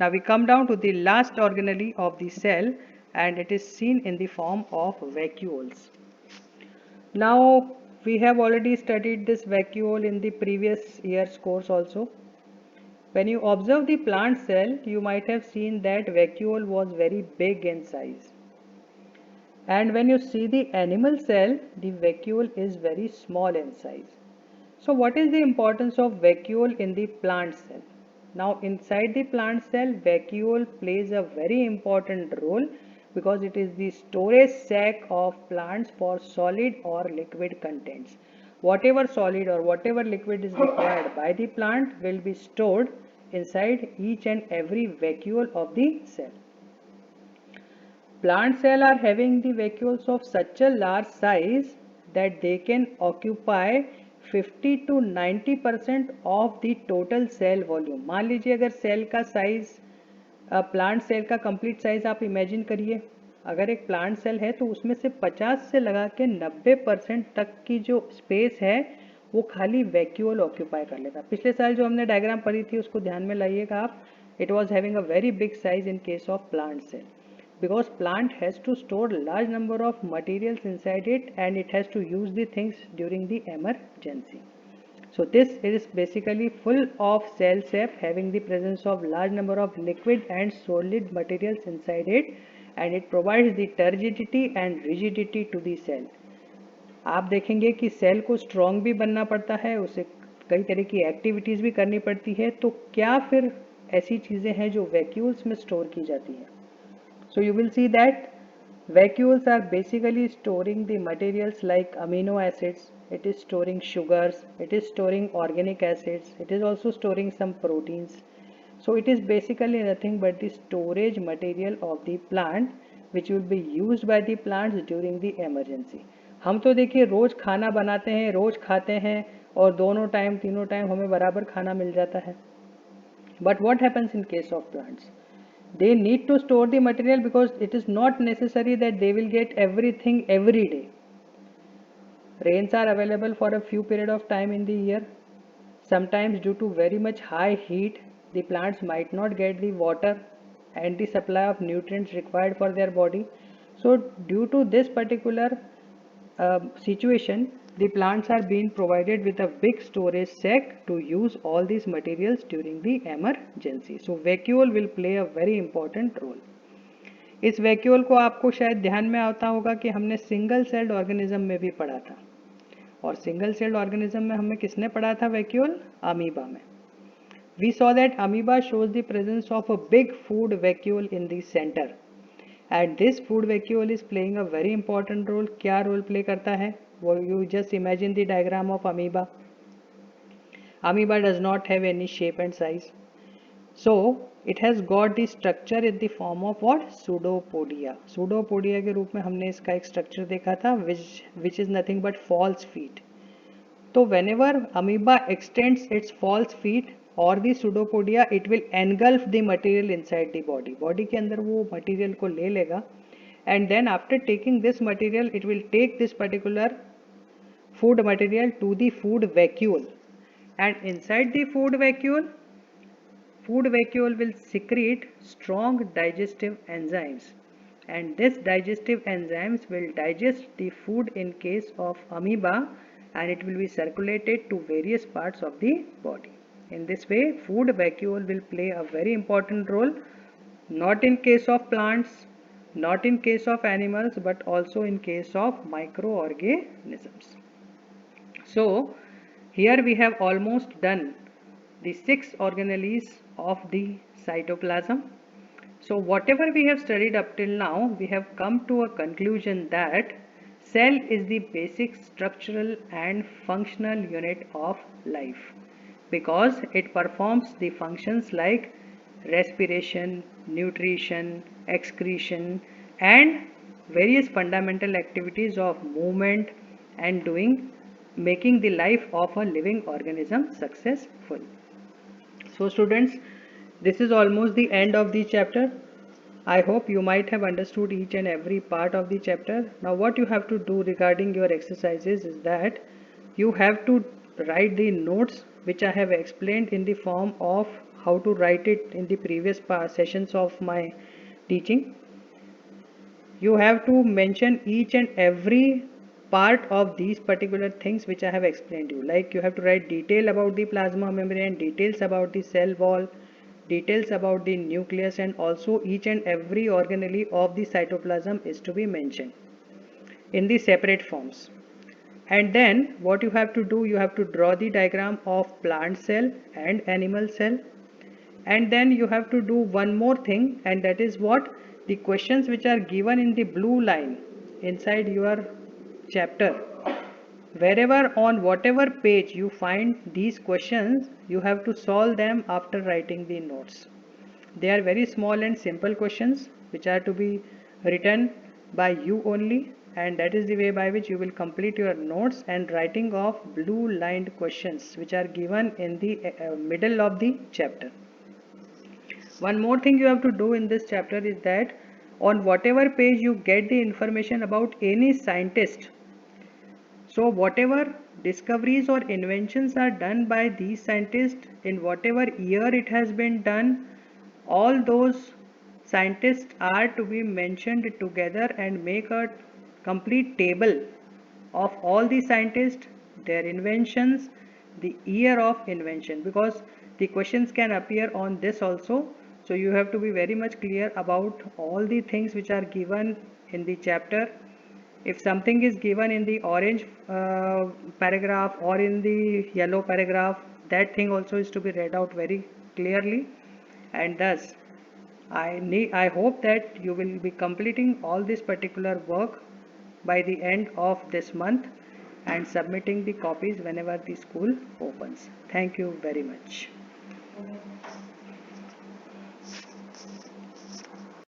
Now we come down to the last organelle of the cell, and it is seen in the form of vacuoles. Now we have already studied this vacuole in the previous year's course also. When you observe the plant cell, you might have seen that vacuole was very big in size. And when you see the animal cell, the vacuole is very small in size. So what is the importance of vacuole in the plant cell? Now inside the plant cell, vacuole plays a very important role because it is the storage sac of plants for solid or liquid contents. Whatever solid or whatever liquid is required by the plant will be stored inside each and every vacuole of the cell. Plant cells are having the vacuoles of such a large size that they can occupy 50 to 90% of the total cell volume. मान लीजिए अगर cell का size plant cell का complete size आप imagine करिए, अगर एक plant cell है तो उसमें से 50 से लगा के 90% तक की जो स्पेस है वो खाली वैक्यूल ऑक्यूपाई कर लेता। पिछले साल जो हमने डायग्राम पढ़ी थी उसको ध्यान में लाइएगा आप, it was having a very big size in case of plant cell because plant has to store large number of materials inside it and it has to use the things during the emergency. So this is basically full of cell shape having the presence of large number of liquid and solid materials inside it and it provides the turgidity and rigidity to the cell. आप देखेंगे कि cell को strong भी बनना पड़ता है, उसे कई तरह की एक्टिविटीज़ भी करनी पड़ती है, तो क्या फिर ऐसी चीज़ें हैं जो वैक्यूल्स में स्टोर की जाती हैं। So you will see that vacuoles are basically storing the materials like amino acids, it is storing sugars, it is storing organic acids, it is also storing some proteins. So it is basically nothing but the storage material of the plant which will be used by the plants during the emergency. हम तो देखिए रोज़ खाना बनाते हैं, रोज़ खाते हैं और दोनों टाइम तीनों टाइम हमें बराबर खाना मिल जाता है. But what happens in case of plants? They need to store the material because it is not necessary that they will get everything every day. Rains are available for a few period of time in the year. Sometimes due to very much high heat, the plants might not get the water and the supply of nutrients required for their body. So due to this particular situation, the plants are being provided with a big storage sac to use all these materials during the emergency. So vacuole will play a very important role. इस vacuole को आपको शायद ध्यान में आता होगा कि हमने सिंगल सेल्ड ऑर्गेनिज्म में भी पढ़ा था, और सिंगल सेल्ड ऑर्गेनिज्म में हमें किसने पढ़ा था वैक्यूल? अमीबा में. We saw that amoeba shows the presence of a big food vacuole in the center. And this food vacuole is playing a very important role. क्या रोल प्ले करता है? You just imagine the diagram of amoeba. Amoeba does not have any shape and size. So it has got the structure in the form of what? Pseudopodia. Pseudopodia के रूप में हमने इसका एक structure देखा था which is nothing but false feet. तो whenever amoeba extends its false feet और the pseudopodia, it will engulf the material inside the body. Body के अंदर वो material को ले लेगा and then after taking this material, it will take this particular food material to the food vacuole, and inside the food vacuole will secrete strong digestive enzymes, and this digestive enzymes will digest the food in case of amoeba and it will be circulated to various parts of the body. In this way, food vacuole will play a very important role, not in case of plants, not in case of animals, but also in case of microorganisms. So here we have almost done the 6 organelles of the cytoplasm. So whatever we have studied up till now, we have come to a conclusion that cell is the basic structural and functional unit of life because it performs the functions like respiration, nutrition, excretion and various fundamental activities of movement and making the life of a living organism successful. So students, this is almost the end of the chapter. I hope you might have understood each and every part of the chapter. Now what you have to do regarding your exercises is that you have to write the notes which I have explained in the form of how to write it in the previous sessions of my teaching. You have to mention each and every part of these particular things which I have explained to you. Like you have to write detail about the plasma membrane, details about the cell wall, details about the nucleus, and also each and every organelle of the cytoplasm is to be mentioned in the separate forms. And then what you have to do, you have to draw the diagram of plant cell and animal cell. And then you have to do one more thing, and that is what the questions which are given in the blue line inside your chapter. Wherever on whatever page you find these questions, you have to solve them after writing the notes. They are very small and simple questions which are to be written by you only, and that is the way by which you will complete your notes and writing of blue lined questions which are given in the middle of the chapter. One more thing you have to do in this chapter is that on whatever page you get the information about any scientist, so whatever discoveries or inventions are done by these scientists in whatever year it has been done, all those scientists are to be mentioned together and make a complete table of all the scientists, their inventions, the year of invention, because the questions can appear on this also. So you have to be very much clear about all the things which are given in the chapter. If something is given in the orange paragraph or in the yellow paragraph, that thing also is to be read out very clearly. And thus I hope that you will be completing all this particular work by the end of this month and submitting the copies whenever the school opens. Thank you very much.